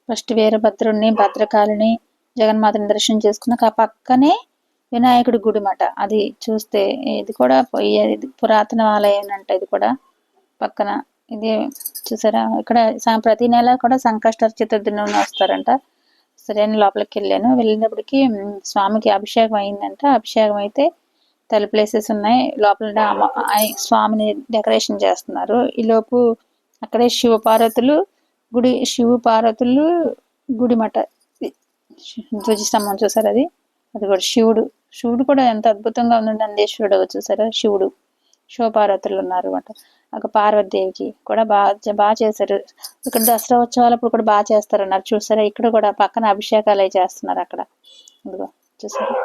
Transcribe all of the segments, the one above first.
First వీరభద్రుడిని, భద్రకాళిని, జగన్మాతని దర్శనం చేసుకున్నాక ఆ పక్కనే వినాయకుడి గుడి మాట. అది చూస్తే ఇది కూడా ఇది పురాతన ఆలయం అంట. ఇది కూడా పక్కన ఇది చూసారా. ఇక్కడ ప్రతి నెల కూడా సంకష్ట చతుర్థి వస్తారంట. సరే అని లోపలికి వెళ్ళాను. వెళ్ళినప్పటికీ స్వామికి అభిషేకం అయిందంట. అభిషేకం అయితే ప్లేసెస్ ఉన్నాయి. లోపల స్వామిని డెకరేషన్ చేస్తున్నారు. ఈలోపు అక్కడే శివపార్వతులు గుడి మాట. ధ్వజస్తంభం చూసారు. అది కూడా శివుడు కూడా ఎంత అద్భుతంగా ఉందండి. నందేశ్వరుడు చూసారా. శివపార్వతులు ఉన్నారు అన్నమాట. ఒక పార్వతీదేవికి కూడా బాగా చేశారు. ఇక్కడ దసరా ఉత్సవాలప్పుడు కూడా బాగా చేస్తారన్నారు చూసారా. ఇక్కడ కూడా పక్కన అభిషేకాలు చేస్తున్నారు. అక్కడ ఇదిగో చూసారా.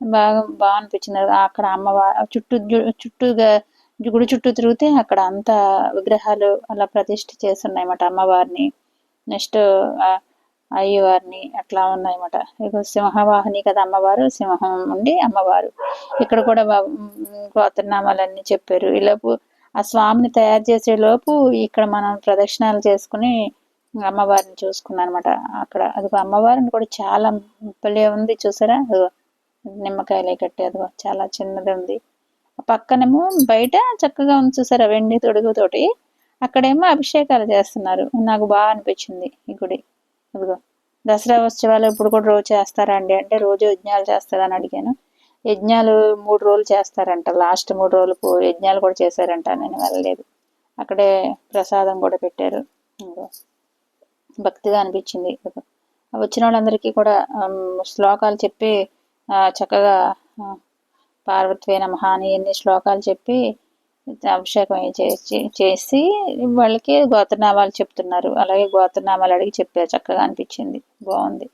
బాగా అనిపించింది. అక్కడ అమ్మవారు చుట్టూగా గుడి చుట్టూ తిరిగితే అక్కడ అంతా విగ్రహాలు అలా ప్రతిష్ఠ చేస్తున్నాయన్నమాట. అమ్మవారిని నెక్స్ట్ అయ్యవారిని అట్లా ఉన్నాయన్నమాట. ఇక సింహవాహిని కదా అమ్మవారు. సింహం ఉండి అమ్మవారు. ఇక్కడ కూడా గోత్రనామాలన్నీ చెప్పారు. ఈలోపు ఆ స్వామిని తయారు చేసే లోపు ఇక్కడ మనం ప్రదక్షిణాలు చేసుకుని అమ్మవారిని చూసుకున్నాం అనమాట. అక్కడ అది అమ్మవారిని కూడా చాలా భలే ఉంది చూసారా. నిమ్మకాయలే కట్టి అదిగో చాలా చిన్నది ఉంది. పక్కనేమో బయట చక్కగా ఉంది చూసారా. వెండి తొడుగుతోటి అక్కడేమో అభిషేకాలు చేస్తున్నారు. నాకు బాగా అనిపించింది ఈ గుడి. ఇదిగో దసరా ఉత్సవాలు ఇప్పుడు కూడా రోజు చేస్తారా అండి అంటే రోజు యజ్ఞాలు చేస్తారని అడిగాను. యజ్ఞాలు 3 రోజులు చేస్తారంట. లాస్ట్ 3 రోజులు యజ్ఞాలు కూడా చేశారంట. నేను వెళ్ళలేదు. అక్కడే ప్రసాదం కూడా పెట్టారు. భక్తిగా అనిపించింది. వచ్చిన వాళ్ళందరికీ కూడా శ్లోకాలు చెప్పి చక్కగా పార్వతీ నమః అని ఎన్ని శ్లోకాలు చెప్పి అభిషేకం చేసి వాళ్ళకి గోత్రనామాలు చెప్తున్నారు. అలాగే గోత్రనామాలు అడిగి చెప్పారు. చక్కగా అనిపించింది. బాగుంది.